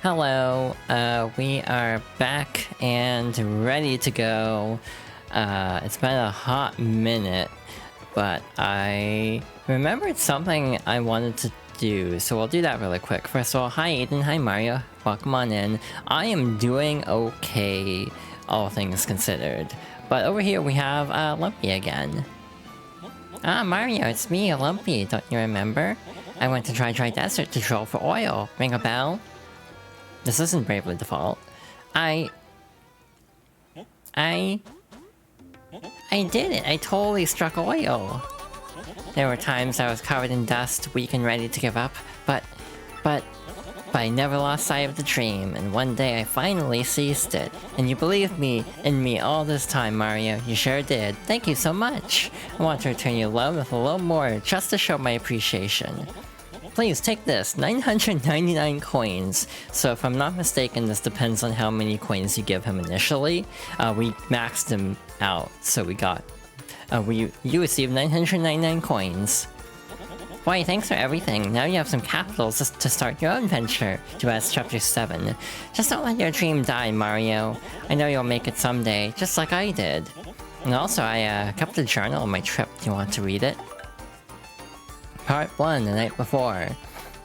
Hello, we are back and ready to go. It's been a hot minute, but I remembered something I wanted to do, so we'll do that really quick. First of all, hi Aiden, hi Mario, welcome on in. I am doing okay, all things considered. But over here we have Lumpy again. Ah, Mario, it's me, Lumpy, don't you remember? I went to Dry Desert to troll for oil. Ring a bell? This isn't Bravely Default. I did it. I totally struck oil. There were times I was covered in dust, weak and ready to give up, but I never lost sight of the dream, and one day I finally seized it. And you believed in me all this time, Mario. You sure did. Thank you so much. I want to return you love with a little more, just to show my appreciation. Please take this, 999 coins. So if I'm not mistaken, this depends on how many coins you give him initially. We maxed him out, so we got... you received 999 coins. Why, thanks for everything. Now you have some capitals to start your own venture. US Chapter 7. Just don't let your dream die, Mario. I know you'll make it someday, just like I did. And also, I kept a journal of my trip. Do you want to read it? Part 1, the night before.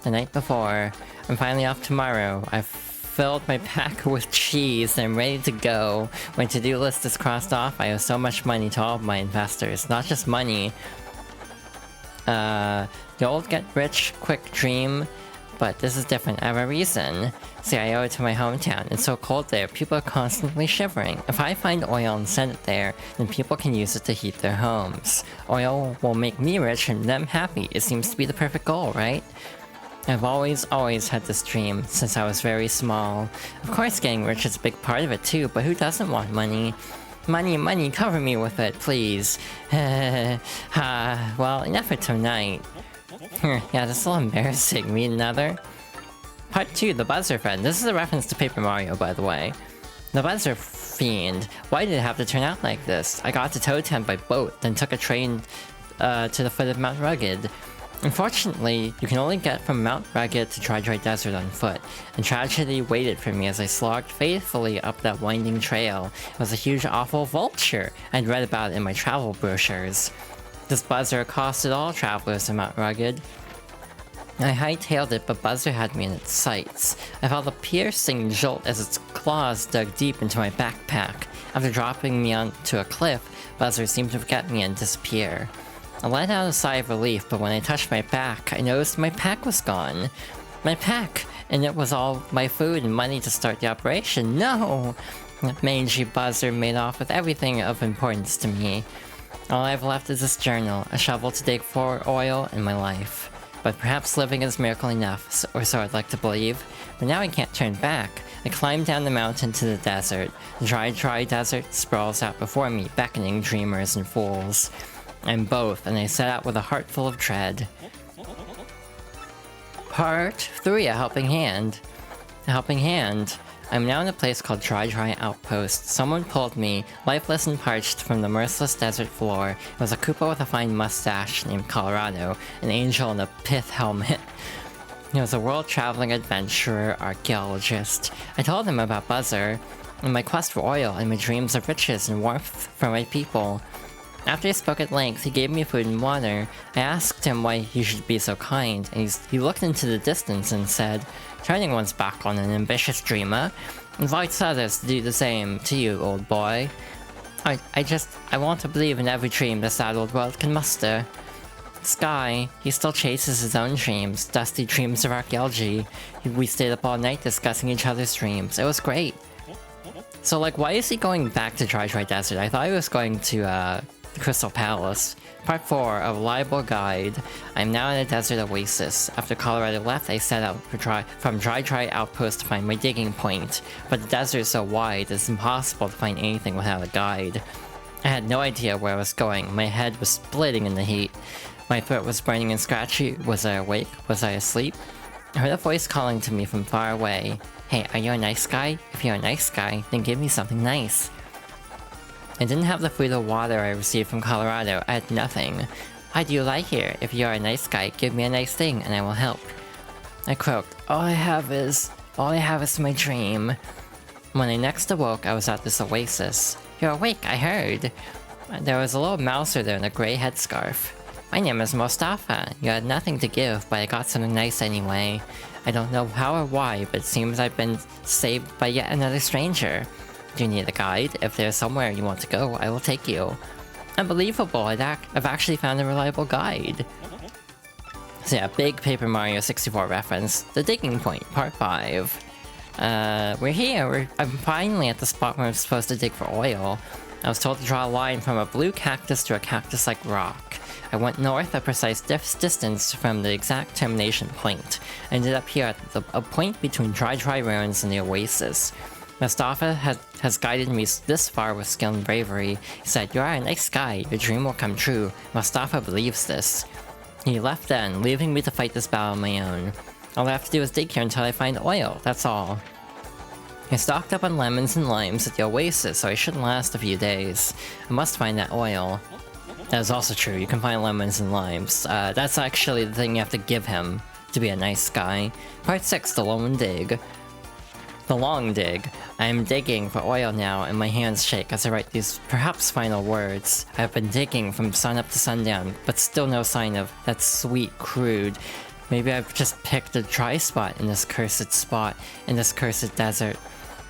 The night before. I'm finally off tomorrow. I've filled my pack with cheese and I'm ready to go. My to-do list is crossed off. I owe so much money to all of my investors. Not just money. The old get-rich-quick dream. But this is different. I have a reason. See, I owe it to my hometown. It's so cold there. People are constantly shivering. If I find oil and send it there, then people can use it to heat their homes. Oil will make me rich and them happy. It seems to be the perfect goal, right? I've always had this dream, since I was very small. Of course getting rich is a big part of it too, but who doesn't want money? Money, cover me with it, please. Well, enough for tonight. Yeah, this is a little embarrassing. Read another? Part 2, the Buzzer Friend. This is a reference to Paper Mario, by the way. The Buzzer Fiend. Why did it have to turn out like this? I got to Totem by boat, then took a train to the foot of Mount Rugged. Unfortunately, you can only get from Mount Rugged to Dry Desert on foot, and tragedy waited for me as I slogged faithfully up that winding trail. It was a huge awful vulture. I'd read about it in my travel brochures. This Buzzer accosted all travelers in Mount Rugged. I hightailed it, but Buzzer had me in its sights. I felt a piercing jolt as its claws dug deep into my backpack. After dropping me onto a cliff, Buzzer seemed to forget me and disappear. I let out a sigh of relief, but when I touched my back, I noticed my pack was gone. My pack! And it was all my food and money to start the operation. No! That mangy Buzzer made off with everything of importance to me. All I have left is this journal, a shovel to dig for oil, and my life. But perhaps living is miracle enough, or so I'd like to believe. But now I can't turn back. I climb down the mountain to the desert. The dry desert sprawls out before me, beckoning dreamers and fools. I'm both, and I set out with a heart full of dread. Part 3, a helping hand. A helping hand. I'm now in a place called Dry Outpost. Someone pulled me, lifeless and parched, from the merciless desert floor. It was a Koopa with a fine mustache named Colorado, an angel in a pith helmet. He was a world-traveling adventurer, archaeologist. I told him about Buzzer, and my quest for oil, and my dreams of riches and warmth for my people. After he spoke at length, he gave me food and water. I asked him why he should be so kind, and he looked into the distance and said, "Turning one's back on an ambitious dreamer invites others to do the same to you, old boy. I want to believe in every dream this sad old world can muster." Sky, he still chases his own dreams, dusty dreams of archaeology. We stayed up all night discussing each other's dreams. It was great. So, like, why is he going back to Dry Desert? I thought he was going to, Crystal Palace. Part 4, a reliable guide. I'm now in a desert oasis. After Colorado left, I set out from Dry Outpost to find my digging point. But the desert is so wide, it's impossible to find anything without a guide. I had no idea where I was going. My head was splitting in the heat. My throat was burning and scratchy. Was I awake? Was I asleep? I heard a voice calling to me from far away. Hey, are you a nice guy? If you're a nice guy, then give me something nice. I didn't have the food or water I received from Colorado. I had nothing. How do you lie here? If you are a nice guy, give me a nice thing and I will help. I croaked. All I have is... All I have is my dream. When I next awoke, I was at this oasis. You're awake, I heard. There was a little mouser there in a grey headscarf. My name is Mustafa. You had nothing to give, but I got something nice anyway. I don't know how or why, but it seems I've been saved by yet another stranger. Do you need a guide? If there's somewhere you want to go, I will take you. Unbelievable, I've actually found a reliable guide. So yeah, big Paper Mario 64 reference. The Digging Point, Part 5. We're here. I'm finally at the spot where I'm supposed to dig for oil. I was told to draw a line from a blue cactus to a cactus-like rock. I went north a precise distance from the exact termination point. I ended up here at a point between dry ruins and the oasis. Mustafa has guided me this far with skill and bravery. He said, "You are a nice guy. Your dream will come true." Mustafa believes this. He left then, leaving me to fight this battle on my own. All I have to do is dig here until I find oil, that's all. I stocked up on lemons and limes at the oasis, so I shouldn't last a few days. I must find that oil. That is also true, you can find lemons and limes. That's actually the thing you have to give him to be a nice guy. Part 6, the lone dig. The long dig. I am digging for oil now, and my hands shake as I write these perhaps final words. I have been digging from sunup to sundown, but still no sign of that sweet crude. Maybe I've just picked a dry spot in this cursed desert.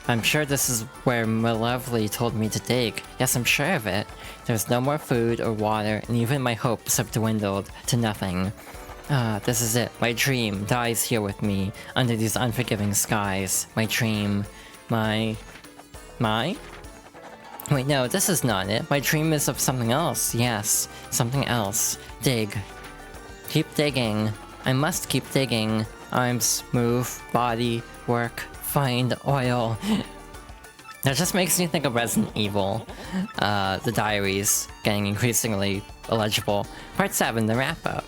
I'm sure this is where Malevolly told me to dig. Yes, I'm sure of it. There's no more food or water, and even my hopes have dwindled to nothing. This is it. My dream dies here with me, under these unforgiving skies. My dream. My? Wait, no, this is not it. My dream is of something else. Yes, something else. Dig. Keep digging. I must keep digging. Arms, move, body, work, find oil. That just makes me think of Resident Evil. The diaries getting increasingly illegible. Part 7, the wrap-up.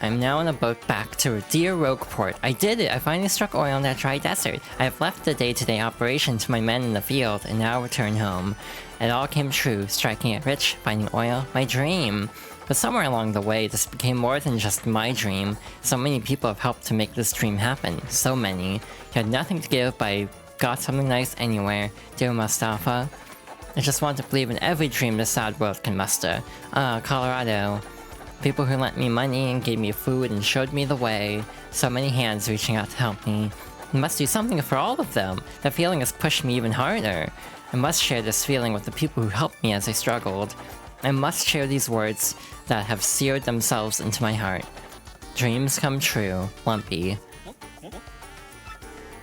I'm now on a boat back to Deer Rogueport. I did it! I finally struck oil in that dry desert. I have left the day-to-day operation to my men in the field, and now return home. It all came true, striking it rich, finding oil, my dream. But somewhere along the way, this became more than just my dream. So many people have helped to make this dream happen. So many. You had nothing to give, but I got something nice anywhere. Dear Mustafa. I just want to believe in every dream this sad world can muster. Colorado. People who lent me money and gave me food and showed me the way. So many hands reaching out to help me. I must do something for all of them. That feeling has pushed me even harder. I must share this feeling with the people who helped me as I struggled. I must share these words that have seared themselves into my heart. Dreams come true, Lumpy.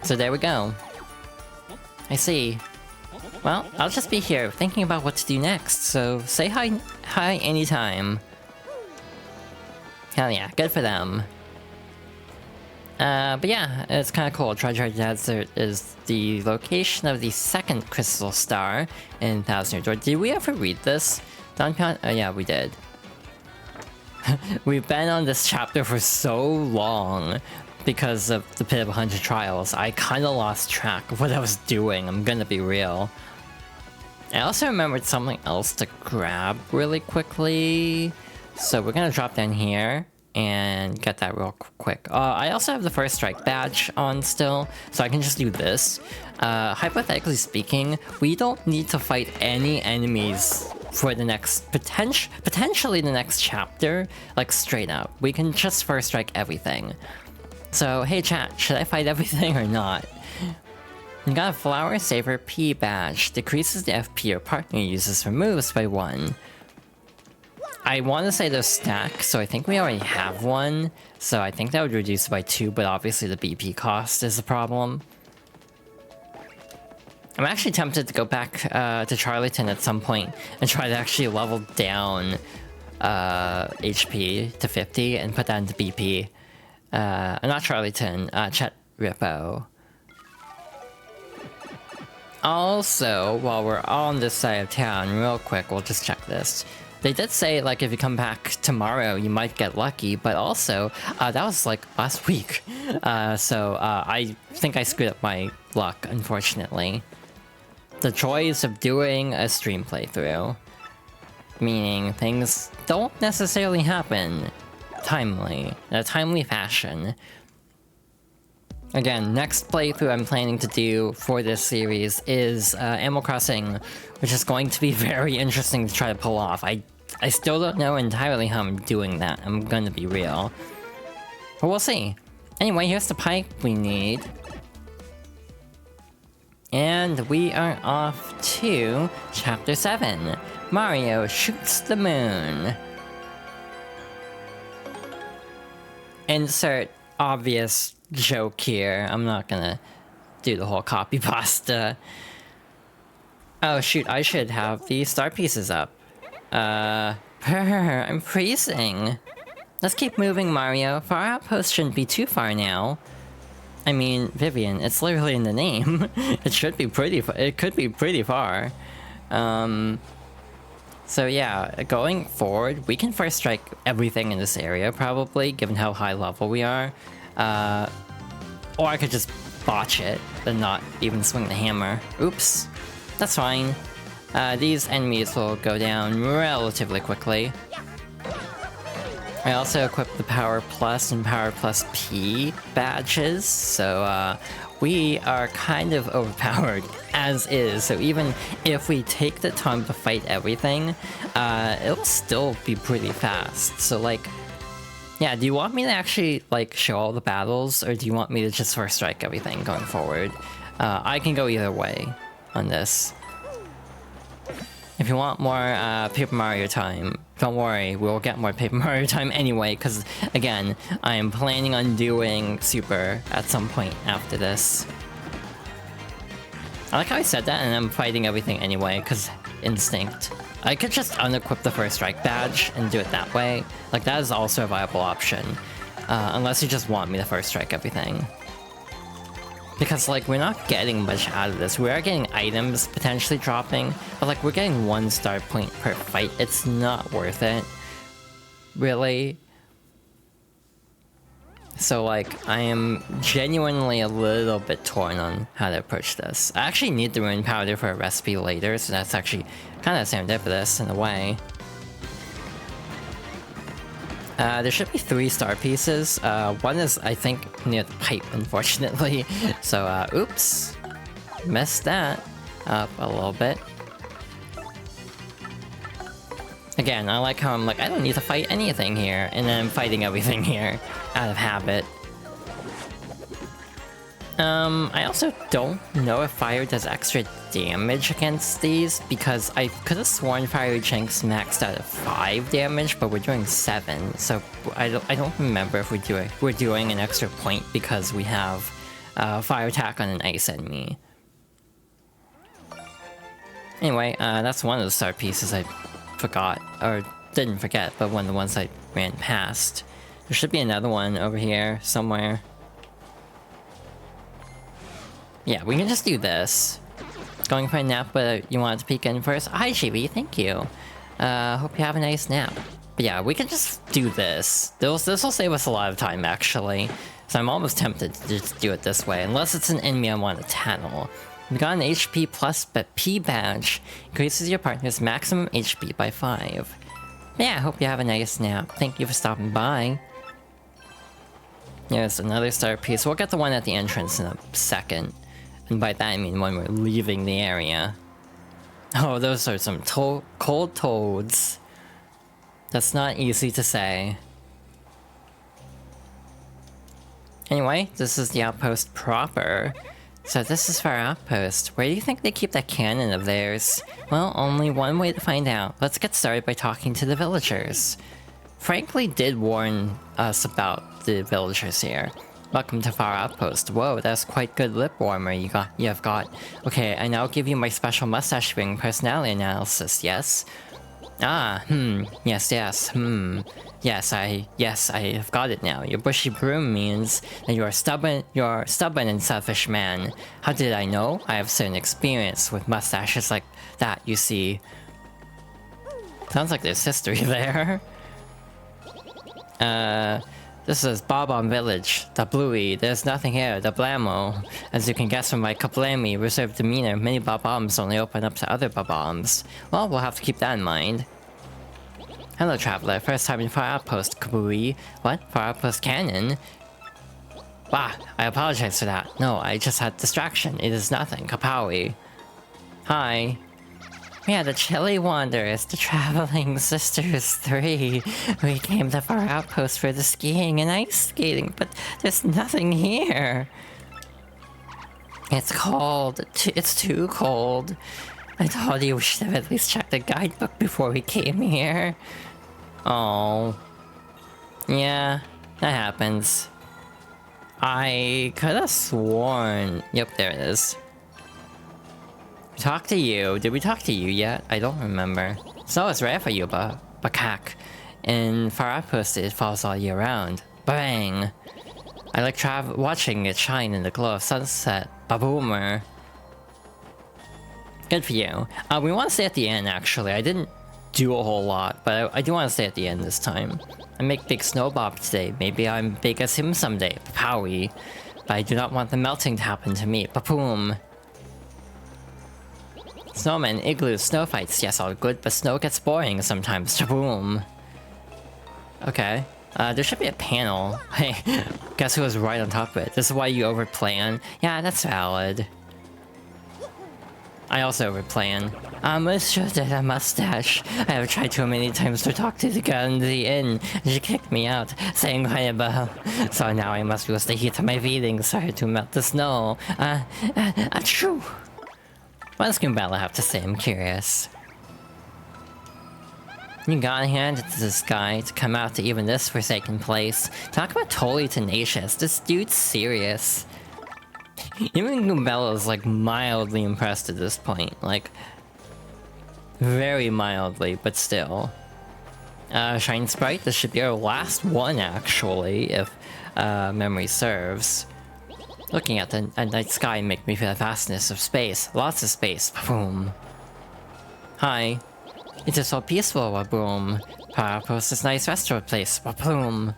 So there we go. I see. Well, I'll just be here thinking about what to do next, so say hi anytime. Hell yeah, good for them. But yeah, it's kind of cool. Dry Desert is the location of the second crystal star in Thousand Year Door. Did we ever read this? Yeah, we did. We've been on this chapter for so long because of the Pit of 100 Trials. I kind of lost track of what I was doing, I'm gonna be real. I also remembered something else to grab really quickly. So we're gonna drop down here and get that real quick. I also have the first strike badge on still, so I can just do this. Hypothetically speaking, we don't need to fight any enemies for the next, potentially the next chapter, like straight up. We can just first strike everything. So, hey chat, should I fight everything or not? You got a Flower Saver P badge. Decreases the FP your partner uses for moves by 1. I want to say those stack, so I think we already have one. So I think that would reduce it by 2, but obviously the BP cost is a problem. I'm actually tempted to go back to Charlieton at some point and try to actually level down HP to 50 and put that into BP. Not Charlieton, Chet Rippo. Also, while we're on this side of town, real quick, we'll just check this. They did say, like, if you come back tomorrow, you might get lucky, but also, that was, like, last week. So I think I screwed up my luck, unfortunately. The joys of doing a stream playthrough. Meaning, things don't necessarily happen in a timely fashion. Again, next playthrough I'm planning to do for this series is Animal Crossing, which is going to be very interesting to try to pull off. I still don't know entirely how I'm doing that, I'm gonna be real. But we'll see. Anyway, here's the pipe we need. And we are off to Chapter 7. Mario shoots the moon. Insert obvious joke here. I'm not gonna do the whole copy pasta. Oh shoot, I should have the star pieces up. I'm freezing. Let's keep moving, Mario. Fahr Outpost shouldn't be too far now. I mean, Vivian, it's literally in the name. It should be it could be pretty far. So yeah, going forward, we can first strike everything in this area, probably, given how high level we are. Or I could just botch it, and not even swing the hammer. Oops. That's fine. These enemies will go down relatively quickly. I also equipped the Power Plus and Power Plus P badges, so we are kind of overpowered as is. So even if we take the time to fight everything, it'll still be pretty fast. So like, yeah, do you want me to actually like show all the battles, or do you want me to just first strike everything going forward? I can go either way on this. If you want more Paper Mario time, don't worry, we'll get more Paper Mario time anyway, because again, I am planning on doing Super at some point after this. I like how I said that and I'm fighting everything anyway, because instinct. I could just unequip the first strike badge and do it that way. Like, that is also a viable option. Unless you just want me to first strike everything. Because, like, we're not getting much out of this. We are getting items potentially dropping, but, like, we're getting 1 star point per fight. It's not worth it. Really. So, like, I am genuinely a little bit torn on how to approach this. I actually need the rune powder for a recipe later, so that's actually kind of serendipitous in a way. There should be 3 star pieces. One is, I think, near the pipe, unfortunately. So, oops. Messed that up a little bit. Again, I like how I'm like, I don't need to fight anything here, and then I'm fighting everything here, out of habit. I also don't know if fire does extra damage against these, because I could have sworn Fiery Jinx maxed out at 5 damage, but we're doing 7, so I don't remember if we're doing an extra point because we have fire attack on an ice enemy. Anyway, that's one of the star pieces I forgot, or didn't forget, but one of the ones I ran past. There should be another one over here somewhere. Yeah, we can just do this. Going for a nap, but you wanted to peek in first? Hi, Chibi, thank you. Hope you have a nice nap. But yeah, we can just do this. This will save us a lot of time, actually. So I'm almost tempted to just do it this way, unless it's an enemy I want to tattle. We got an HP plus P badge. Increases your partner's maximum HP by 5. Yeah, I hope you have a nice nap. Thank you for stopping by. There's another star piece. We'll get the one at the entrance in a second. And by that I mean when we're leaving the area. Oh, those are some cold toads. That's not easy to say. Anyway, this is the outpost proper. So this is Fahr Outpost. Where do you think they keep that cannon of theirs? Well, only one way to find out. Let's get started by talking to the villagers. Frankly did warn us about the villagers here. Welcome to Fahr Outpost. Whoa, that's quite good lip warmer you have got. Okay, I now give you my special mustache ring personality analysis, yes? Yes, I have got it now. Your bushy broom means that you're stubborn and selfish man. How did I know? I have certain experience with mustaches like that, you see. Sounds like there's history there. This is Bob-omb Village, the Bluey. There's nothing here, the Blamo. As you can guess from my kablami reserved demeanor, many Bob-ombs only open up to other Bob-ombs. Well, we'll have to keep that in mind. Hello, traveler. First time in Fahr Outpost, Kabooey. What? Fahr Outpost Cannon? Wow, I apologize for that. No, I just had distraction. It is nothing. Kapowie. Hi. We are the Chilly Wanderers, the Traveling Sisters 3. We came to Fahr Outpost for the skiing and ice skating, but there's nothing here. It's cold. It's too cold. I told you we should have at least checked the guidebook before we came here. Oh. Yeah, that happens. I could have sworn... Yep, there it is. Talk to you. Did we talk to you yet? I don't remember. Snow is rare for you, but heck. In Fahr Outpost, it falls all year round. Bang! I like watching it shine in the glow of sunset. Ba-boomer. Good for you. We want to stay at the end, actually. I didn't do a whole lot, but I do want to stay at the end this time. I make big snowbob today. Maybe I'm big as him someday. Powie. But I do not want the melting to happen to me. Ba-boom. Snowmen, igloos, snow fights. Yes, all good, but snow gets boring sometimes. Boom. Okay. There should be a panel. Hey, guess who was right on top of it? This is why you overplan? Yeah, that's valid. I also overplan. Monsieur did a mustache. I have tried too many times to talk to the girl in the inn. She kicked me out, saying quiet. So now I must use the heat of my feelings to melt the snow. Achoo! What does Goombella have to say? I'm curious. You gotta hand it to this guy to come out to even this forsaken place. Talk about totally tenacious. This dude's serious. Even Goombella's like mildly impressed at this point. Like, very mildly, but still. Shine Sprite, this should be our last one actually, if memory serves. Looking at the night sky make me feel the vastness of space. Lots of space. Boom. Hi. It is so peaceful. Boom. Fahr Outpost is a nice restaurant place. Boom.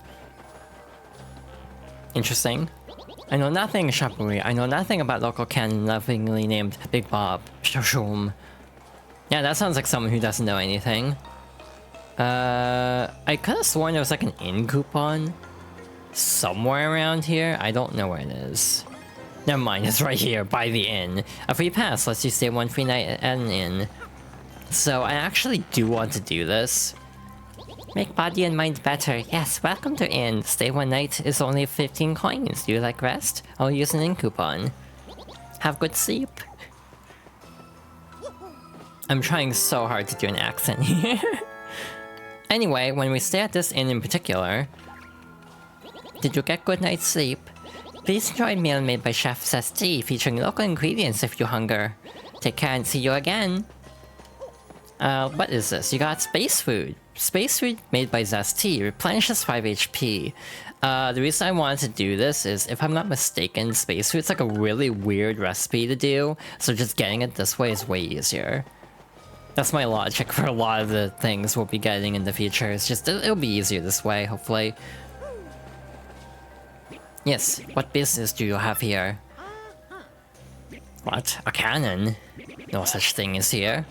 Interesting. I know nothing, Shapuri. I know nothing about local canon lovingly named Big Bob. Shoom. Yeah, that sounds like someone who doesn't know anything. I could have sworn there was like an inn coupon somewhere around here. I don't know where it is. Never mind, it's right here, by the inn. A free pass lets you stay one free night at an inn. So I actually do want to do this. Make body and mind better. Yes, welcome to inn. Stay one night is only 15 coins. Do you like rest? I'll use an inn coupon. Have good sleep. I'm trying so hard to do an accent here. Anyway, when we stay at this inn in particular... Did you get good night's sleep? Please enjoy a meal made by Chef Zesty, featuring local ingredients if you hunger. Take care and see you again. What is this? You got space food. Space food made by Zesty replenishes 5 HP. The reason I wanted to do this is, if I'm not mistaken, space food's like a really weird recipe to do, so just getting it this way is way easier. That's my logic for a lot of the things we'll be getting in the future. It's just, it'll be easier this way, hopefully. Yes, what business do you have here? What? A cannon? No such thing is here.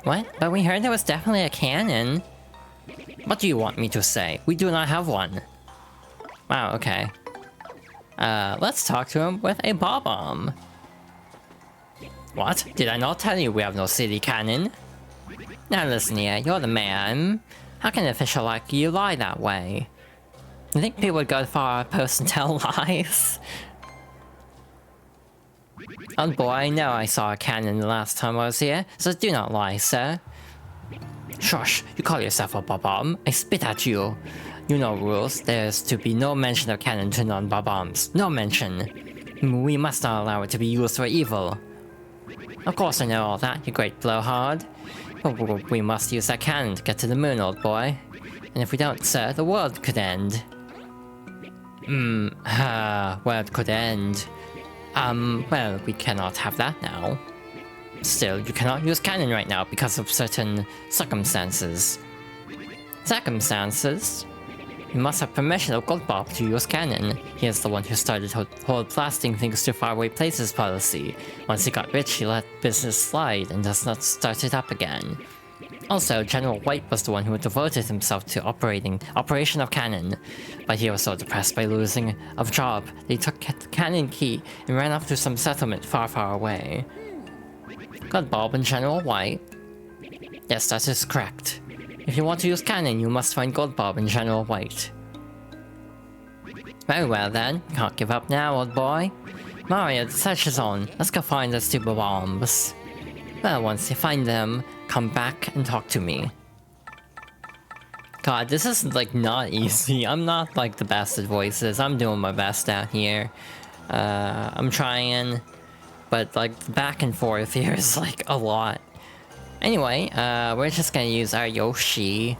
What? But we heard there was definitely a cannon. What do you want me to say? We do not have one. Wow, okay. Let's talk to him with a bomb. What? Did I not tell you we have no city cannon? Now listen here, you're the man. How can an official like you lie that way? You think people would go to Fahr Outpost and tell lies? Oh boy, I know I saw a cannon the last time I was here, so do not lie, sir. Shush, you call yourself a Bob-omb? I spit at you. You know rules, there's to be no mention of cannon to non-Bob-ombs. No mention. We must not allow it to be used for evil. Of course I know all that, you great blowhard. But we must use that cannon to get to the moon, old boy. And if we don't, sir, the world could end. World could end. Well, we cannot have that now. Still, you cannot use cannon right now because of certain circumstances. Circumstances? You must have permission of Goldbob to use cannon. He is the one who started whole blasting things to faraway places policy. Once he got rich, he let business slide and does not start it up again. Also, General White was the one who devoted himself to operation of cannon, but he was so depressed by losing a job that he took the cannon key and ran off to some settlement far, far away. Got Bob and General White? Yes, that is correct. If you want to use cannon, you must find Gold Bob and General White. Very well then, can't give up now, old boy. Mario, the search is on. Let's go find those 2 bombs. Well, once you find them, come back and talk to me. God, this is like not easy. I'm not like the best at voices. I'm doing my best out here. I'm trying, but like the back and forth here is like a lot. Anyway, we're just gonna use our Yoshi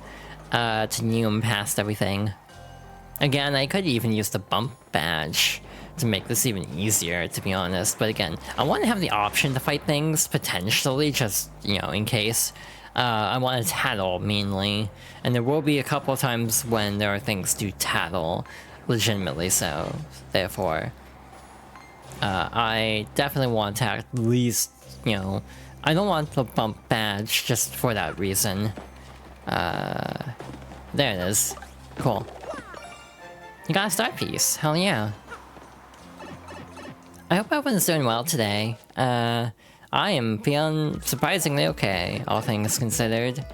to zoom past everything. Again, I could even use the bump badge to make this even easier, to be honest. But again, I want to have the option to fight things, potentially, just, you know, in case. I want to tattle, mainly. And there will be a couple of times when there are things to tattle, legitimately so. Therefore, I definitely want to at least, you know, I don't want the bump badge just for that reason. There it is. Cool. You got a start piece. Hell yeah. I hope everyone's doing well today. I am feeling surprisingly okay, all things considered.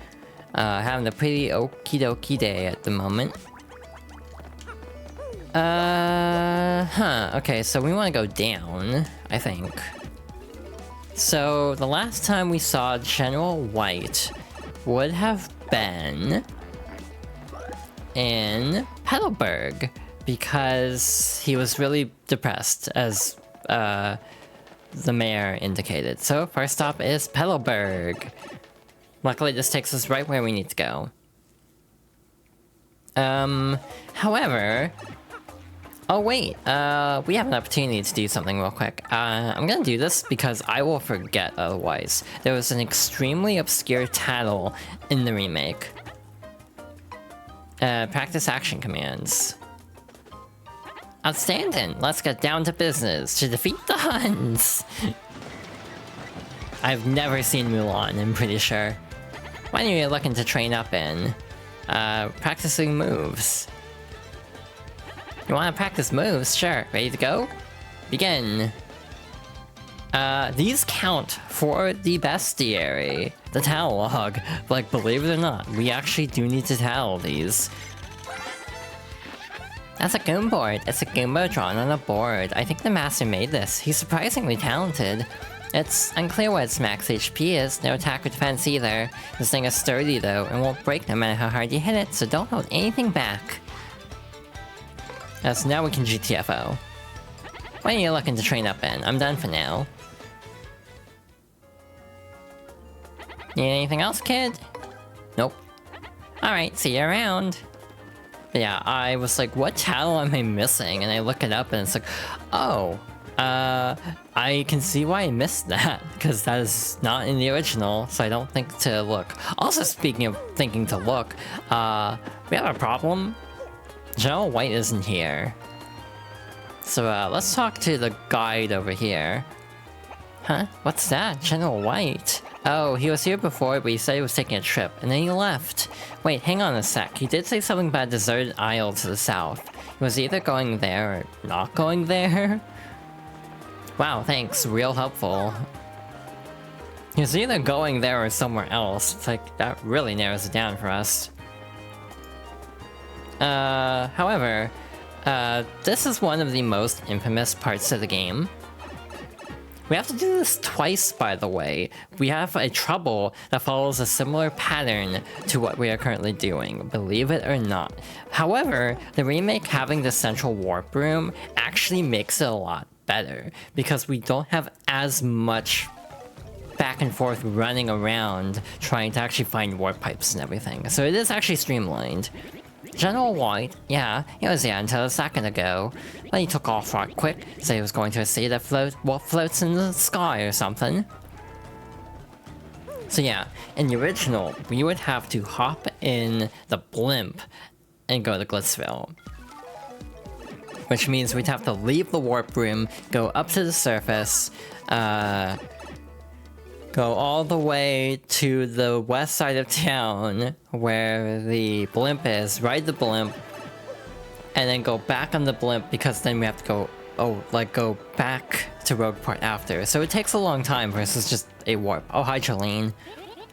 Having a pretty okie dokie day at the moment. Okay, so we want to go down, I think. So, the last time we saw General White would have been in Petalburg, because he was really depressed, as the mayor indicated. So, first stop is Petalburg. Luckily, this takes us right where we need to go. However... Oh wait, we have an opportunity to do something real quick. I'm gonna do this because I will forget otherwise. There was an extremely obscure tattle in the remake. Practice action commands. Outstanding! Let's get down to business to defeat the Huns! I've never seen Mulan, I'm pretty sure. What are you looking to train up in? Practicing moves. You wanna practice moves? Sure. Ready to go? Begin! These count for the bestiary. The towel log. Like, believe it or not, we actually do need to towel these. That's a goom board. It's a Goomba drawn on a board. I think the master made this. He's surprisingly talented. It's unclear what its max HP is, no attack or defense either. This thing is sturdy though, and won't break no matter how hard you hit it, so don't hold anything back. So now we can GTFO. What are you looking to train up in? I'm done for now. Need anything else, kid? Nope. Alright, see you around. But yeah, I was like, what tattle am I missing? And I look it up and it's like, oh, I can see why I missed that, because that is not in the original, so I don't think to look. Also, speaking of thinking to look, we have a problem. General White isn't here. So, let's talk to the guide over here. Huh? What's that? General White? Oh, he was here before, but he said he was taking a trip, and then he left. Wait, hang on a sec. He did say something about a deserted isle to the south. He was either going there or not going there? Wow, thanks. Real helpful. He was either going there or somewhere else. It's like, that really narrows it down for us. However, this is one of the most infamous parts of the game. We have to do this twice, by the way. We have a trouble that follows a similar pattern to what we are currently doing, believe it or not. However, the remake having the central warp room actually makes it a lot better, because we don't have as much back and forth running around trying to actually find warp pipes and everything. So it is actually streamlined. General White, yeah, he was here until a second ago. But he took off right quick, said he was going to a city that floats in the sky or something. So yeah, in the original, we would have to hop in the blimp and go to Glitzville. Which means we'd have to leave the warp room, go up to the surface, go go all the way to the west side of town where the blimp is, ride the blimp, and then go back on the blimp because then we have to go, go back to Rogueport after. So it takes a long time versus just a warp. Oh, hi, Jolene.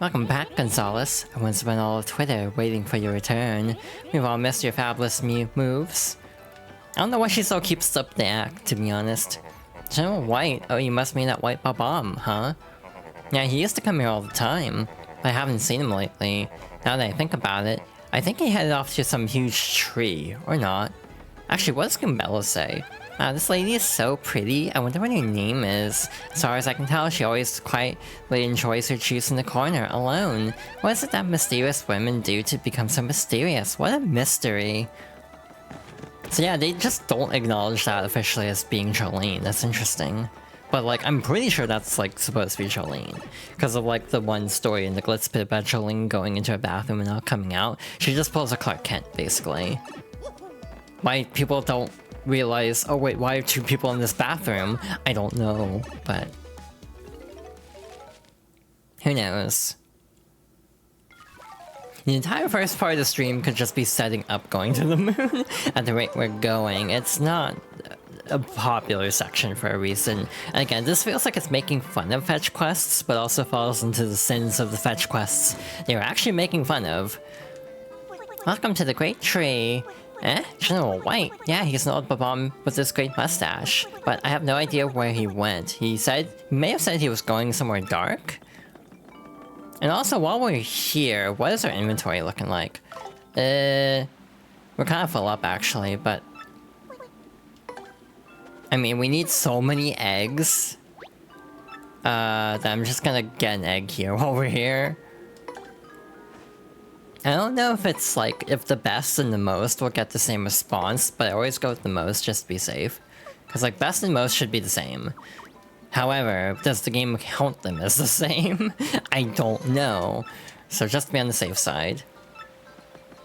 Welcome back, Gonzalez. I once spent all of Twitter waiting for your return. We've all missed your fabulous moves. I don't know why she still keeps up the act, to be honest. General White? Oh, you must mean that White Bob-omb, huh? Yeah, he used to come here all the time, but I haven't seen him lately. Now that I think about it, I think he headed off to some huge tree, or not. Actually, what does Gumbella say? This lady is so pretty, I wonder what her name is. As far as I can tell, she always quietly enjoys her juice in the corner, alone. What is it that mysterious women do to become so mysterious? What a mystery. So yeah, they just don't acknowledge that officially as being Jolene. That's interesting. But like, I'm pretty sure that's like supposed to be Jolene. Because of like the one story in the Glitz bit about Jolene going into a bathroom and not coming out. She just pulls a Clark Kent, basically. Why people don't realize, oh wait, why are two people in this bathroom? I don't know, but... who knows? The entire first part of the stream could just be setting up going to the moon at the rate we're going. It's not a popular section for a reason. And again, this feels like it's making fun of fetch quests, but also falls into the sins of the fetch quests they were actually making fun of. Welcome to the Great Tree. General White. Yeah, he's an old Bob-omb with this great mustache. But I have no idea where he went. He may have said he was going somewhere dark? And also, while we're here, what is our inventory looking like? We're kind of full up, actually, but... I mean, we need so many eggs... that I'm just gonna get an egg here while we're here. I don't know if it's like, if the best and the most will get the same response, but I always go with the most just to be safe. Because like, best and most should be the same. However, does the game count them as the same? I don't know. So just be on the safe side.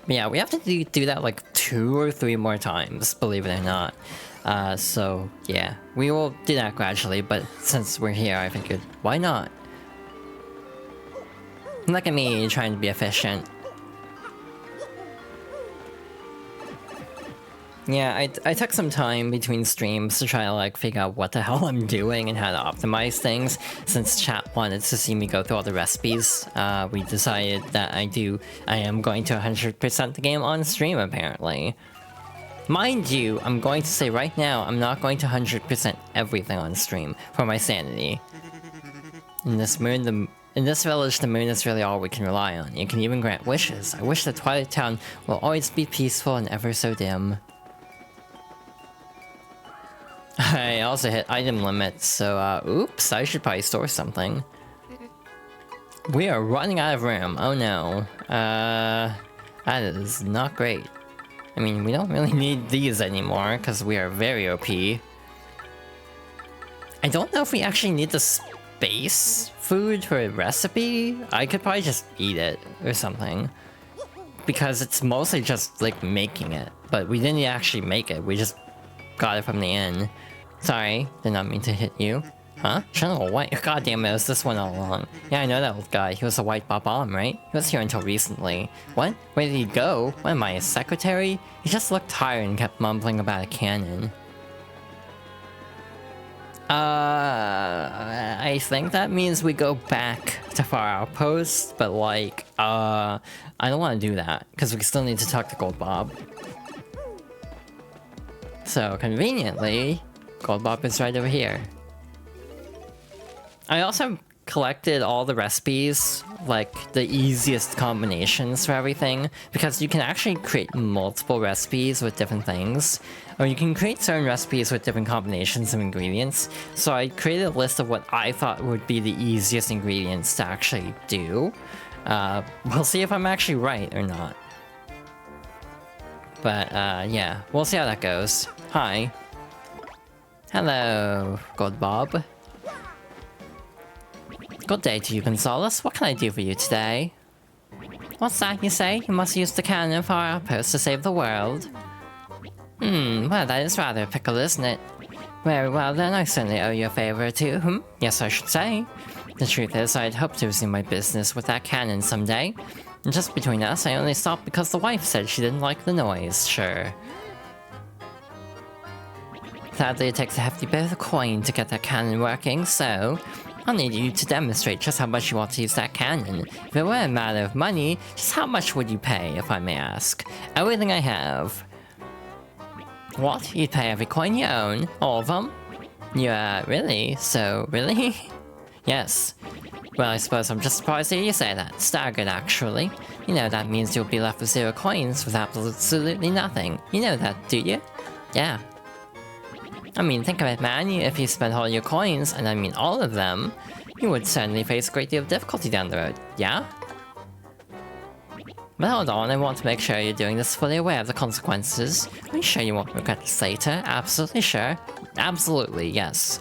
But yeah, we have to do that like 2 or 3 more times, believe it or not. So yeah, we will do that gradually, but since we're here, I figured, why not? Look at me trying to be efficient. Yeah, I took some time between streams to try to like figure out what the hell I'm doing and how to optimize things. Since chat wanted to see me go through all the recipes, we decided that I am going to 100% the game on stream apparently. Mind you, I'm going to say right now, I'm not going to 100% everything on stream for my sanity. In this village, the moon is really all we can rely on. It can even grant wishes. I wish the Twilight Town will always be peaceful and ever so dim. I also hit item limits, so oops, I should probably store something. We are running out of room, oh no. That is not great. I mean, we don't really need these anymore, because we are very OP. I don't know if we actually need the space food for a recipe. I could probably just eat it, or something. Because it's mostly just, like, making it. But we didn't actually make it, we just got it from the inn. Sorry, did not mean to hit you. Huh? General White? God damn it, it was this one all along. Yeah, I know that old guy. He was a White Bob-omb, right? He was here until recently. What? Where did he go? What am I, his secretary? He just looked tired and kept mumbling about a cannon. I think that means we go back to Fahr Outpost, but like, I don't want to do that, because we still need to talk to Gold Bob. So, conveniently, Gold Bob is right over here. I also collected all the recipes, like the easiest combinations for everything, because you can actually create multiple recipes with different things, or you can create certain recipes with different combinations of ingredients. So I created a list of what I thought would be the easiest ingredients to actually do. We'll see if I'm actually right or not. But yeah, we'll see how that goes. Hi. Hello, Gold Bob. Good day to you, Gonzalez. What can I do for you today? What's that you say? You must use the cannon of Fahr Outpost to save the world. Well that is rather a pickle, isn't it? Very well then, I certainly owe you a favor or two, Yes, I should say. The truth is, I'd hoped to resume my business with that cannon someday. And just between us, I only stopped because the wife said she didn't like the noise, sure. Sadly, it takes a hefty bit of coin to get that cannon working, so I'll need you to demonstrate just how much you want to use that cannon. If it were a matter of money, just how much would you pay, if I may ask? Everything I have. What? You'd pay every coin you own? All of them? Yeah, really? So, really? Yes. Well, I suppose I'm just surprised to hear you say that. Staggered, actually. You know that means you'll be left with 0 coins with absolutely nothing. You know that, do you? Yeah. I mean, think of it, man. If you spend all your coins, and I mean all of them, you would certainly face a great deal of difficulty down the road, yeah? But hold on, I want to make sure you're doing this fully aware of the consequences. Are you sure you won't regret this later? Absolutely sure. Absolutely, yes.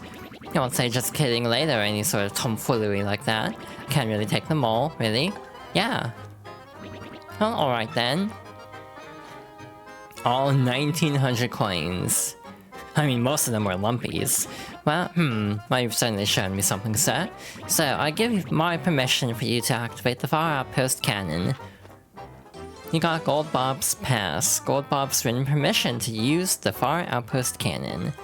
You won't say just kidding later or any sort of tomfoolery like that. I can't really take them all, really. Yeah. Well, alright then. All 1900 coins. I mean, most of them were lumpies. Well, well, you've certainly shown me something, sir. So, I give my permission for you to activate the Fahr Outpost cannon. You got Gold Bob's pass. Gold Bob's written permission to use the Fahr Outpost cannon.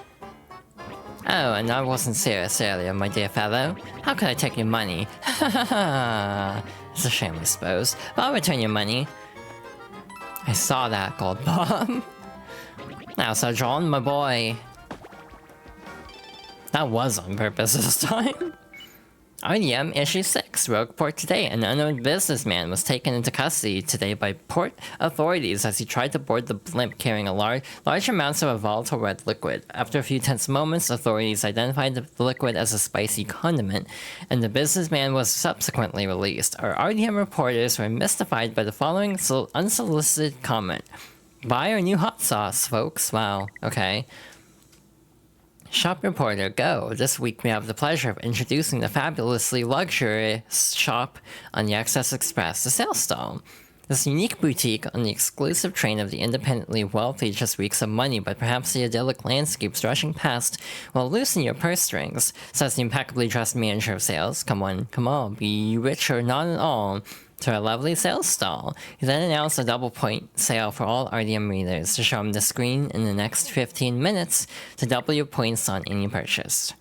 Oh, and I wasn't serious earlier, my dear fellow. How could I take your money? Ha ha ha! It's a shame, I suppose. But I'll return your money. I saw that, Gold Bob. Now, Sir John, my boy. That was on purpose this time. RDM Issue 6, Rogue Report today. An unknown businessman was taken into custody today by port authorities as he tried to board the blimp carrying a large amounts of a volatile red liquid. After a few tense moments, authorities identified the liquid as a spicy condiment, and the businessman was subsequently released. Our RDM reporters were mystified by the following unsolicited comment. Buy our new hot sauce, folks. Wow, okay. Shop Reporter, go! This week we have the pleasure of introducing the fabulously luxurious shop on the XS Express, the Sales Stall. This unique boutique on the exclusive train of the independently wealthy just reeks of money, but perhaps the idyllic landscapes rushing past will loosen your purse strings, says the impeccably dressed manager of sales. Come on, be rich or not at all. To a lovely sales stall. He then announced a double point sale for all RDM readers to show him the screen in the next 15 minutes to double your points on any purchase.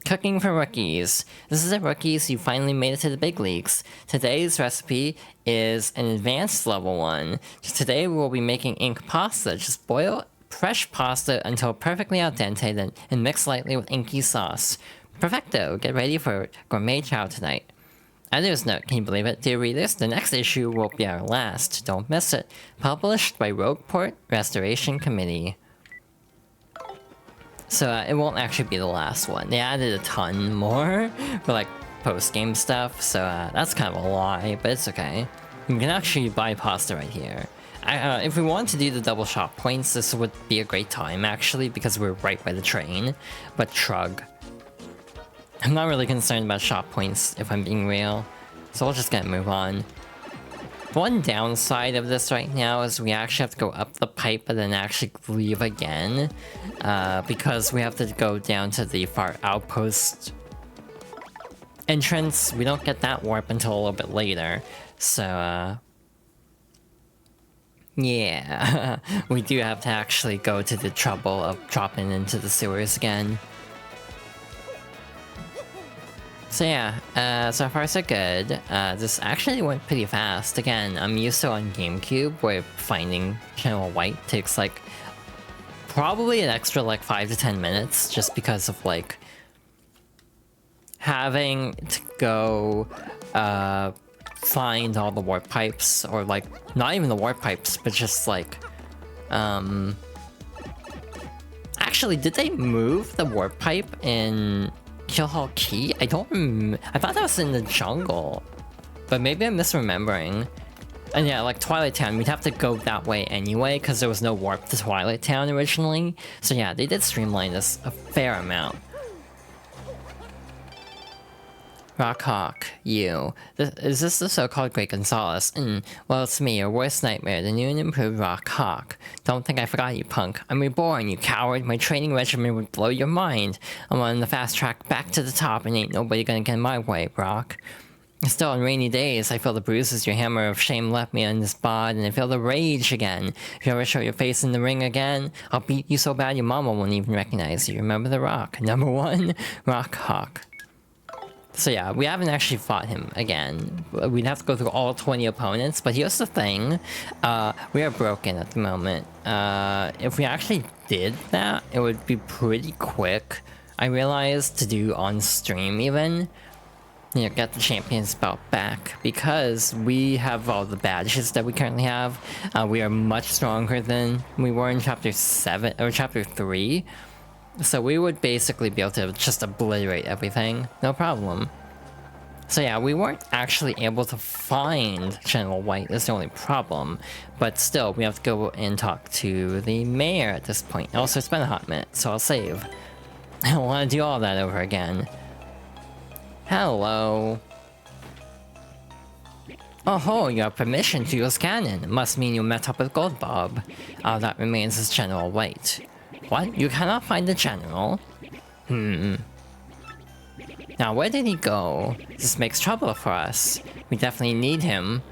Cooking for rookies. This is it, rookies, you finally made it to the big leagues. Today's recipe is an advanced level one. Today we will be making ink pasta. Just boil fresh pasta until perfectly al dente then, and mix lightly with inky sauce. Perfecto, get ready for gourmet chow tonight. Editor's note, can you believe it, dear readers? The next issue will be our last. Don't miss it. Published by Rogueport Restoration Committee. So it won't actually be the last one. They added a ton more for like post-game stuff, so that's kind of a lie, but it's okay. You can actually buy pasta right here. If we want to do the double shop points, this would be a great time actually, because we're right by the train. But shrug. I'm not really concerned about shop points, if I'm being real. So we're just gonna move on. One downside of this right now is we actually have to go up the pipe and then actually leave again. Because we have to go down to the Fahr Outpost entrance. We don't get that warp until a little bit later. So, yeah. We do have to actually go to the trouble of dropping into the sewers again. So yeah, so far so good. This actually went pretty fast. Again, I'm used to on GameCube where finding Channel White takes like probably an extra like 5 to 10 minutes just because of like having to go find all the warp pipes, or like not even the warp pipes, but just like actually, did they move the warp pipe in Killhall Key? I thought that was in the jungle, but maybe I'm misremembering. And yeah, like Twilight Town, we'd have to go that way anyway because there was no warp to Twilight Town originally. So yeah, they did streamline this a fair amount. Rockhawk, you. Is this the so-called Great Gonzalez? Well, it's me, your worst nightmare, the new and improved Rockhawk. Don't think I forgot you, punk. I'm reborn, you coward. My training regimen would blow your mind. I'm on the fast track back to the top, and ain't nobody gonna get in my way, Brock. Still, on rainy days, I feel the bruises your hammer of shame left me on this bod, and I feel the rage again. If you ever show your face in the ring again, I'll beat you so bad your mama won't even recognize you. Remember the Rock. Number 1, Rockhawk. So yeah, we haven't actually fought him again. We'd have to go through all 20 opponents, but here's the thing. We are broken at the moment. If we actually did that, it would be pretty quick, I realized, to do on stream even. You know, get the champion's belt back, because we have all the badges that we currently have. We are much stronger than we were in chapter 7 or chapter 3. So we would basically be able to just obliterate everything, no problem. So yeah, we weren't actually able to find General White, is the only problem. But still, we have to go and talk to the mayor at this point. Also, it's been a hot minute, so I'll save. I don't want to do all that over again. Hello. Oh ho, you have permission to use cannon. Must mean you met up with Gold Bob. All that remains is General White. What? You cannot find the general? Now, where did he go? This makes trouble for us. We definitely need him.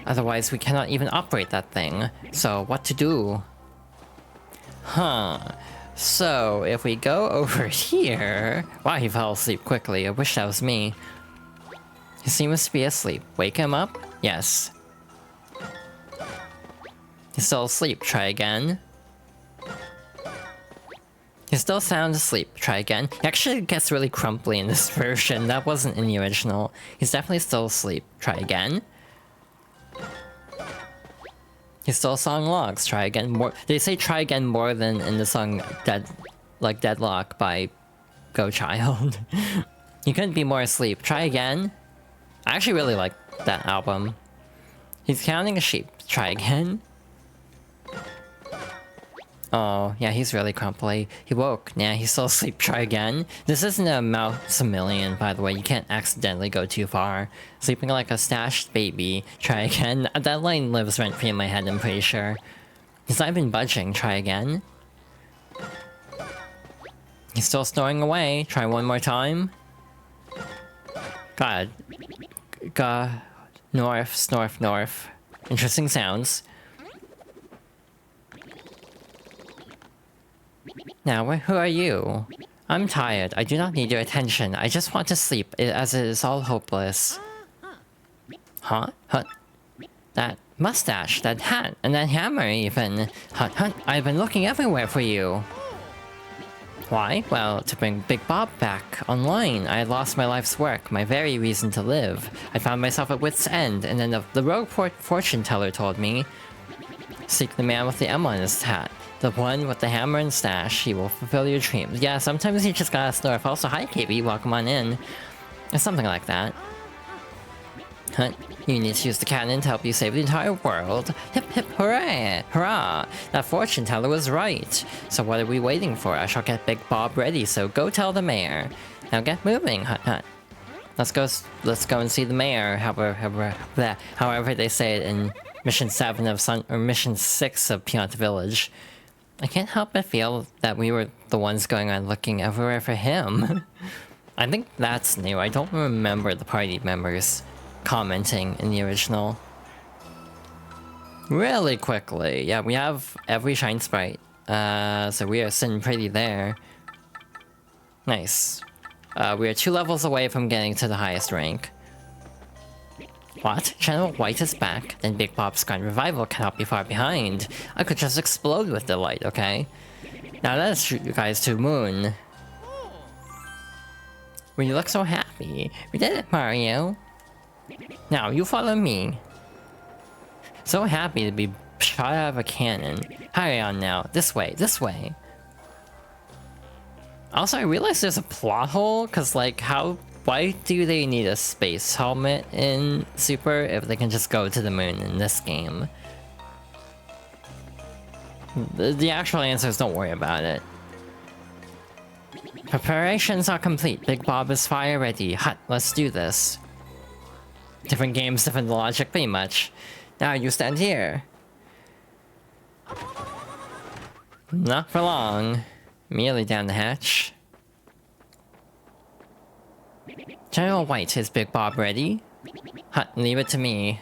Otherwise, we cannot even operate that thing. So, what to do? Huh. So, if we go over here... Wow, he fell asleep quickly. I wish that was me. He seems to be asleep. Wake him up? Yes. He's still asleep. Try again. He's still sound asleep. Try again. He actually gets really crumply in this version. That wasn't in the original. He's definitely still asleep. Try again. He's still song logs. Try again. More. They say try again more than in the song Deadlock by Go Child. He couldn't be more asleep. Try again. I actually really like that album. He's counting a sheep. Try again. Oh, yeah, he's really crumply. He woke. Nah, he's still asleep. Try again. This isn't a Maximilian, by the way. You can't accidentally go too far. Sleeping like a stashed baby. Try again. That line lives rent-free in my head, I'm pretty sure. He's not even budging. Try again. He's still snoring away. Try one more time. God. North, snorf, north. Interesting sounds. Now, who are you? I'm tired. I do not need your attention. I just want to sleep, as it is all hopeless. Huh? Huh? That mustache, that hat, and that hammer even. Huh? I've been looking everywhere for you. Why? Well, to bring Big Bob back online. I had lost my life's work, my very reason to live. I found myself at wit's end, and then the rogue fortune teller told me, seek the man with the M on his hat. The one with the hammer and stash, he will fulfill your dreams. Yeah, sometimes you just gotta snarf. Also, hi KB, welcome on in. Or something like that. Huh? You need to use the cannon to help you save the entire world. Hip hip hooray! Hurrah! That fortune teller was right. So what are we waiting for? I shall get Big Bob ready, so go tell the mayor. Now get moving, hut. Let's go and see the mayor, however they say it in Mission 7 of Mission 6 of Pianta Village. I can't help but feel that we were the ones going around looking everywhere for him. I think that's new. I don't remember the party members commenting in the original. Really quickly. Yeah, we have every Shine Sprite. So we are sitting pretty there. Nice. We are 2 levels away from getting to the highest rank. What? General White is back? Then Big Bob's Grand Revival cannot be far behind. I could just explode with delight, okay? Now let's shoot you guys to the moon. Well, you look so happy. We did it, Mario. Now, you follow me. So happy to be shot out of a cannon. Hurry on now. This way, this way. Also, I realized there's a plot hole, because, like, why do they need a space helmet in Super if they can just go to the moon in this game? The actual answer is don't worry about it. Preparations are complete. Big Bob is fire ready. Hut, let's do this. Different games, different logic, pretty much. Now you stand here. Not for long. Merely down the hatch. General White, is Big Bob ready? Hut, leave it to me.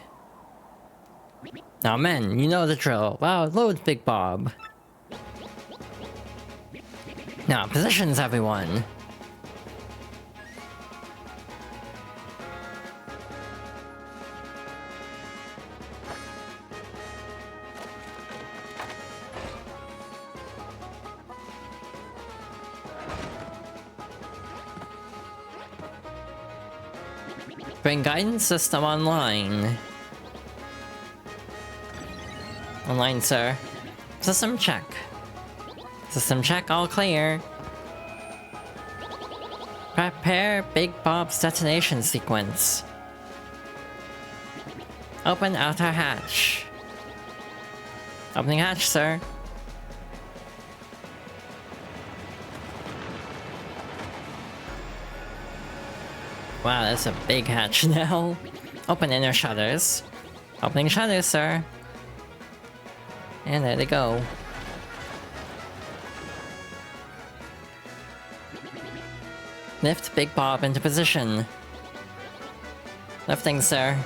Now men, you know the drill. Wow, load Big Bob. Now, positions everyone. Bring guidance system online. Online, sir. System check. System check, all clear. Prepare Big Bob's detonation sequence. Open outer hatch. Opening hatch, sir. Wow, that's a big hatch now. Open inner shutters. Opening shutters, sir. And there they go. Lift Big Bob into position. Lifting, sir.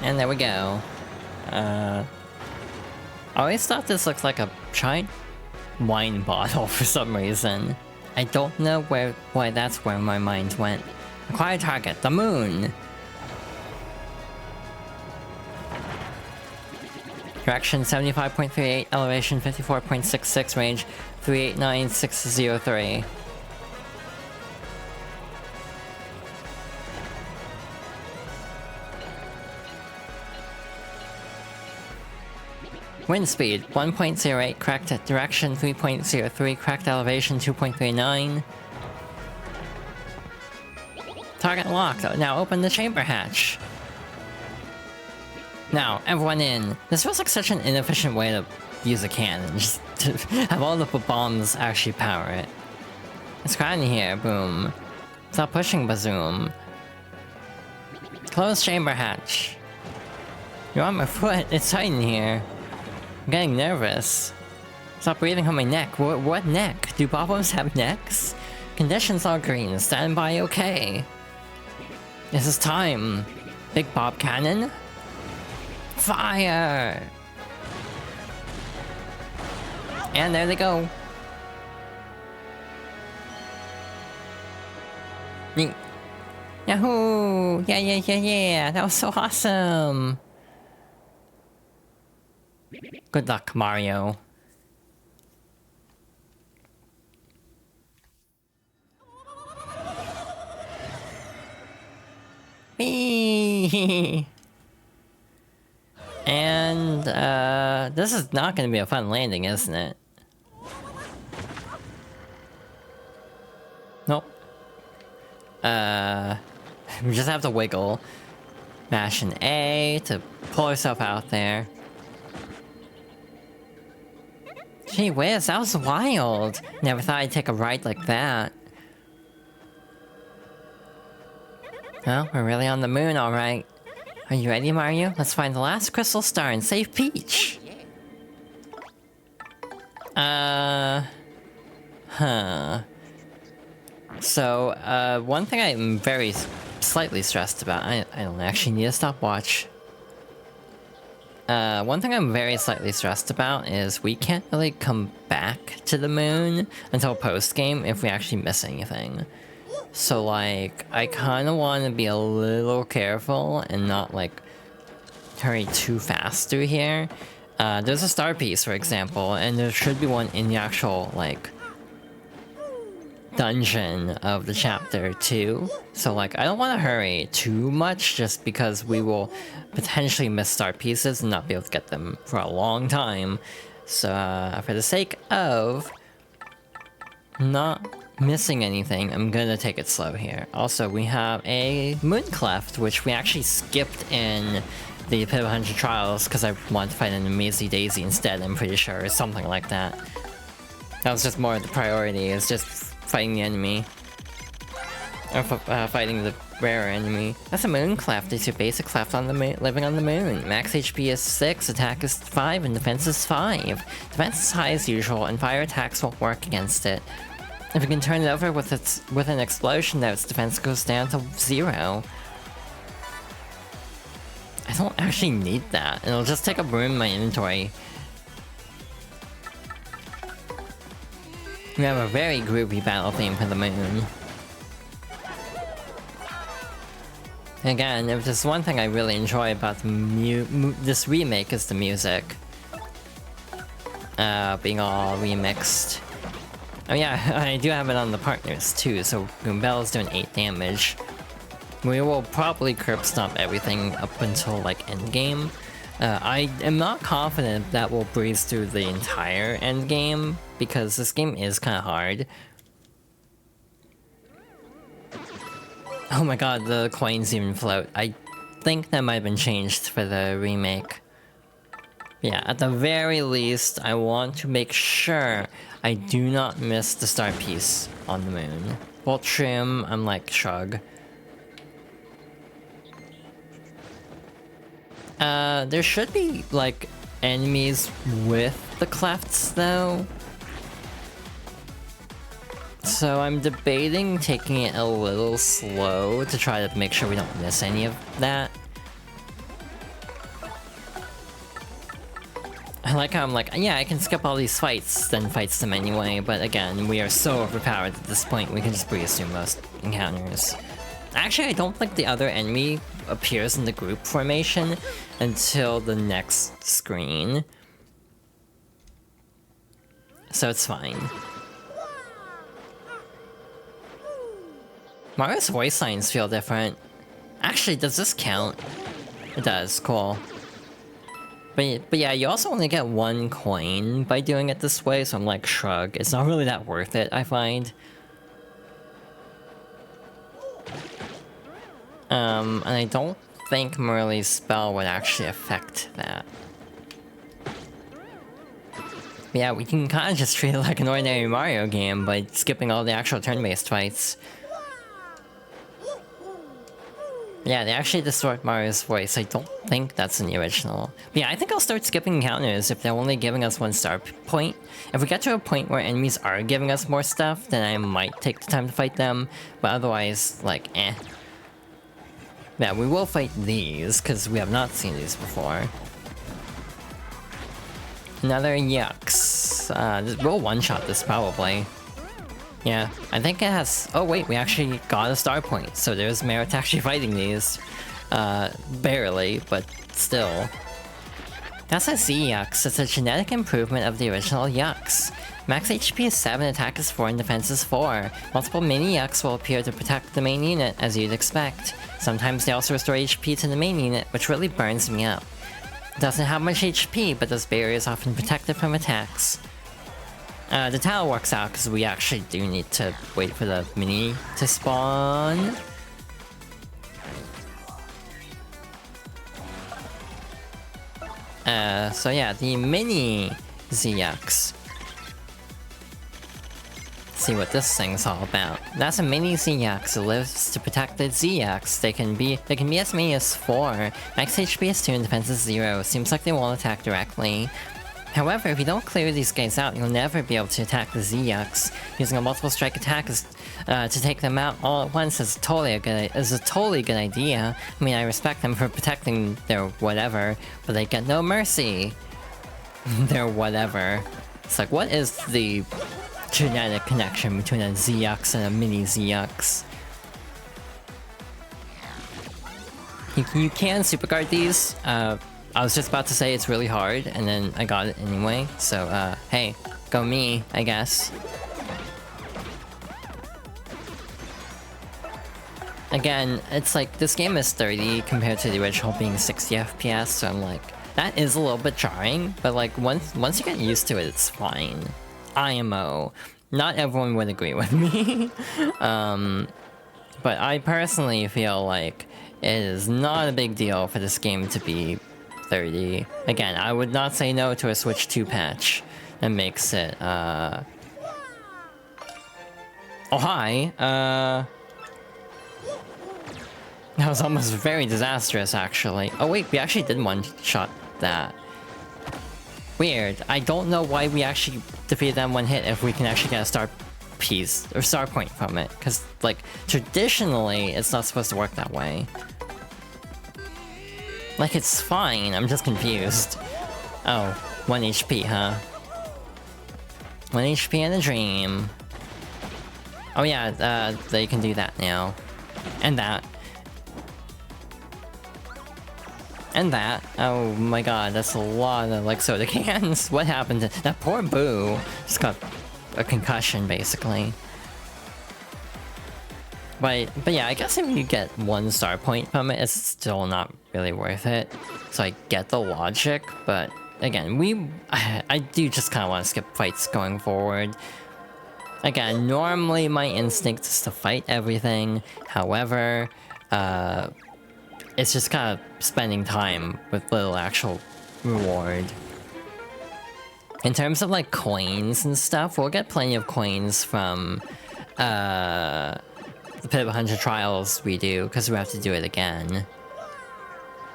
And there we go. I always thought this looked like a giant wine bottle for some reason. I don't know why that's where my mind went. Acquire target, the moon! Direction 75.38, elevation 54.66, range 389603. Wind speed 1.08, cracked direction 3.03, cracked elevation 2.39. Target locked. Now open the chamber hatch. Now, everyone in. This feels like such an inefficient way to use a cannon, just to have all the bombs actually power it. It's crowded in here, boom. Stop pushing, bazoom. Close chamber hatch. You're on my foot, it's tight in here. I'm getting nervous. Stop breathing on my neck. What neck? Do bob-bombs have necks? Conditions are green, stand by okay. This is time. Big Bob cannon? Fire! And there they go. Yahoo! Yeah! That was so awesome! Good luck, Mario. Me. And, this is not gonna be a fun landing, isn't it? Nope. We just have to wiggle. Mash an A to pull herself out there. Gee whiz, that was wild! Never thought I'd take a ride like that. Well, we're really on the moon, alright. Are you ready, Mario? Let's find the last crystal star and save Peach! So, one thing I'm very slightly stressed about... I don't actually need a stopwatch. One thing I'm very slightly stressed about is we can't really come back to the moon until post-game if we actually miss anything. So, like, I kind of want to be a little careful and not, like, hurry too fast through here. There's a star piece, for example, and there should be one in the actual, like, dungeon of the chapter, too. So, like, I don't want to hurry too much just because we will potentially miss star pieces and not be able to get them for a long time. So, for the sake of not missing anything, I'm gonna take it slow here. Also, we have a Moon Cleft, which we actually skipped in the Pit of 100 Trials because I wanted to fight an Amazy Daisy instead, I'm pretty sure, or something like that. That was just more of the priority, is just fighting the enemy. Or fighting the rarer enemy. That's a Moon Cleft. It's your basic cleft on the moon, living on the moon. Max HP is 6, attack is 5, and defense is 5. Defense is high as usual, and fire attacks won't work against it. If you can turn it over with an explosion, though, its defense goes down to 0. I don't actually need that. It'll just take up room in my inventory. We have a very groovy battle theme for the moon. Again, if there's one thing I really enjoy about this remake is the music. Being all remixed. Oh yeah, I do have it on the partners too, so Goombell's doing 8 damage. We will probably curb stomp everything up until like endgame. I am not confident that we'll breeze through the entire endgame, because this game is kind of hard. Oh my god, the coins even float. I think that might have been changed for the remake. Yeah, at the very least, I want to make sure I do not miss the star piece on the moon. Bolt trim, I'm like, shrug. There should be, like, enemies with the clefts, though. So I'm debating taking it a little slow to try to make sure we don't miss any of that. I like how I'm like, yeah, I can skip all these fights, then fights them anyway, but again, we are so overpowered at this point, we can just breeze through most encounters. Actually, I don't think the other enemy appears in the group formation until the next screen. So it's fine. Mario's voice lines feel different. Actually, does this count? It does, cool. But yeah, you also only get 1 coin by doing it this way, so I'm like, shrug. It's not really that worth it, I find. And I don't think Merle's spell would actually affect that. But yeah, we can kind of just treat it like an ordinary Mario game by skipping all the actual turn-based fights. Yeah, they actually distort Mario's voice. I don't think that's in the original. But yeah, I think I'll start skipping encounters if they're only giving us 1 star point. If we get to a point where enemies are giving us more stuff, then I might take the time to fight them. But otherwise, like, eh. Yeah, we will fight these, because we have not seen these before. Another Yucks. We'll one-shot this, probably. Yeah, I think it has... Oh wait, we actually got a star point, so there's merit to actually fighting these. Barely, but still. That's a Z-Yucks. It's a genetic improvement of the original Yucks. Max HP is 7, attack is 4, and defense is 4. Multiple mini-Yucks will appear to protect the main unit, as you'd expect. Sometimes they also restore HP to the main unit, which really burns me up. It doesn't have much HP, but those barriers often protect it from attacks. The towel works out because we actually do need to wait for the mini to spawn. So yeah, the mini Z-Yucks. See what this thing's all about. That's a mini Z-Yucks. It lives to protect the Z-Yucks. They can be as many as 4. Max HP is 2 and defense is 0. Seems like they won't attack directly. However, if you don't clear these guys out, you'll never be able to attack the Z-Yucks. Using a multiple strike attack to take them out all at once is a totally good idea. I mean, I respect them for protecting their whatever, but they get no mercy. Their whatever. It's like, what is the genetic connection between a Z-Yucks and a mini Z-Yucks? You can superguard these. I was just about to say it's really hard, and then I got it anyway, so, hey, go me, I guess. Again, it's like, this game is 30 compared to the original being 60 FPS, so I'm like, that is a little bit jarring, but like, once you get used to it, it's fine. IMO. not everyone would agree with me. But I personally feel like it is not a big deal for this game to be 30. Again, I would not say no to a Switch 2 patch that makes it, Oh, hi! That was almost very disastrous, actually. Oh wait, we actually did one-shot that. Weird. I don't know why we actually defeated that one hit if we can actually get a star piece, or star point from it. Because, like, traditionally, it's not supposed to work that way. Like, it's fine, I'm just confused. Oh, 1 HP, huh? 1 HP in a dream. Oh yeah, they can do that now. And that. And that. Oh my god, that's a lot of, like, soda cans. What happened to... That poor Boo just got a concussion, basically. But yeah, I guess if you get 1 star point from it, it's still not really worth it. So I get the logic, but again, I do just kind of want to skip fights going forward. Again, normally my instinct is to fight everything. However, it's just kind of spending time with little actual reward. In terms of like coins and stuff, we'll get plenty of coins from the Pit of 100 Trials we do, because we have to do it again.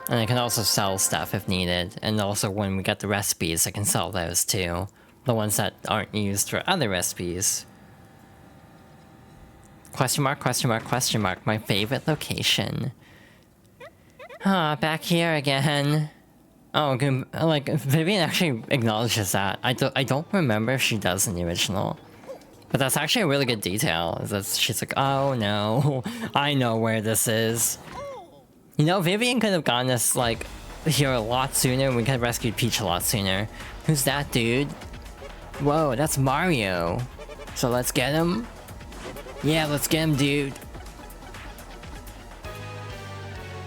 And I can also sell stuff if needed, and also when we get the recipes, I can sell those too. The ones that aren't used for other recipes. Question mark, question mark, question mark, my favorite location. Ah, back here again. Oh, like, Vivian actually acknowledges that. I don't remember if she does in the original. But that's actually a really good detail. Is that she's like, oh no, I know where this is. You know, Vivian could have gotten us, like, here a lot sooner, and we could have rescued Peach a lot sooner. Who's that dude? Whoa, that's Mario. So let's get him? Yeah, let's get him, dude.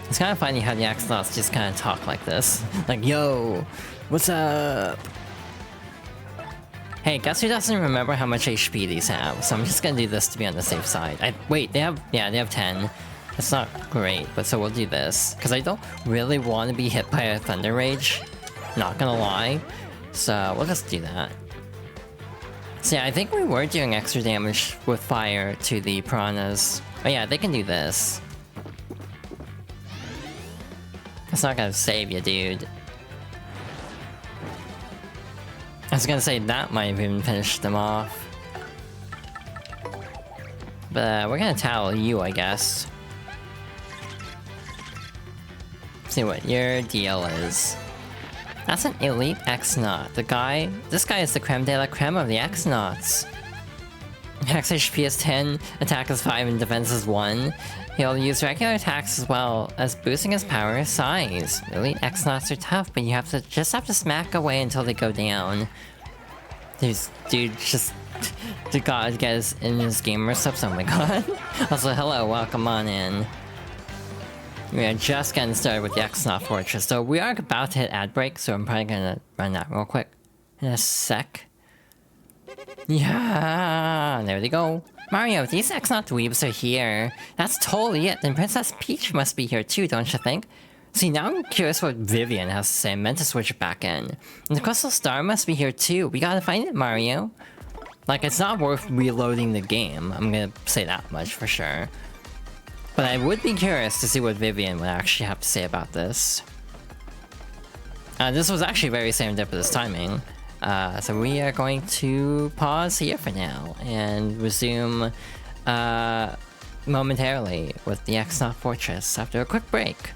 It's kind of funny how the X-Nauts just kind of talk like this. Like, yo, what's up? Hey, guess who doesn't remember how much HP these have? So I'm just gonna do this to be on the safe side. Wait, they have 10. It's not great, but so we'll do this. Because I don't really want to be hit by a Thunder Rage. Not gonna lie. So we'll just do that. So yeah, I think we were doing extra damage with fire to the piranhas. Oh yeah, they can do this. It's not gonna save you, dude. I was gonna say that might have even finished them off. But we're gonna towel you, I guess. See what your deal is. That's an elite X-Naut. This guy is the creme de la creme of the X-Nauts. Max HP is 10, attack is 5, and defense is 1. He'll use regular attacks as well as boosting his power size. Elite X-Nauts are tough, but you just have to smack away until they go down. Dude, just to God, get us in his gamer subs. Oh my god. Also, hello, welcome on in. We are just getting started with the X-Naut Fortress, so we are about to hit ad break, so I'm probably gonna run that real quick in a sec. Yeah, there they go. Mario, these X-Naut dweebs are here. That's totally it. Then Princess Peach must be here too, don't you think? See, now I'm curious what Vivian has to say. I meant to switch it back in. And the Crystal Star must be here too. We gotta find it, Mario. Like, it's not worth reloading the game. I'm gonna say that much for sure. But I would be curious to see what Vivian would actually have to say about this. This was actually very serendipitous timing. So we are going to pause here for now and resume momentarily with the X-Naut Fortress after a quick break.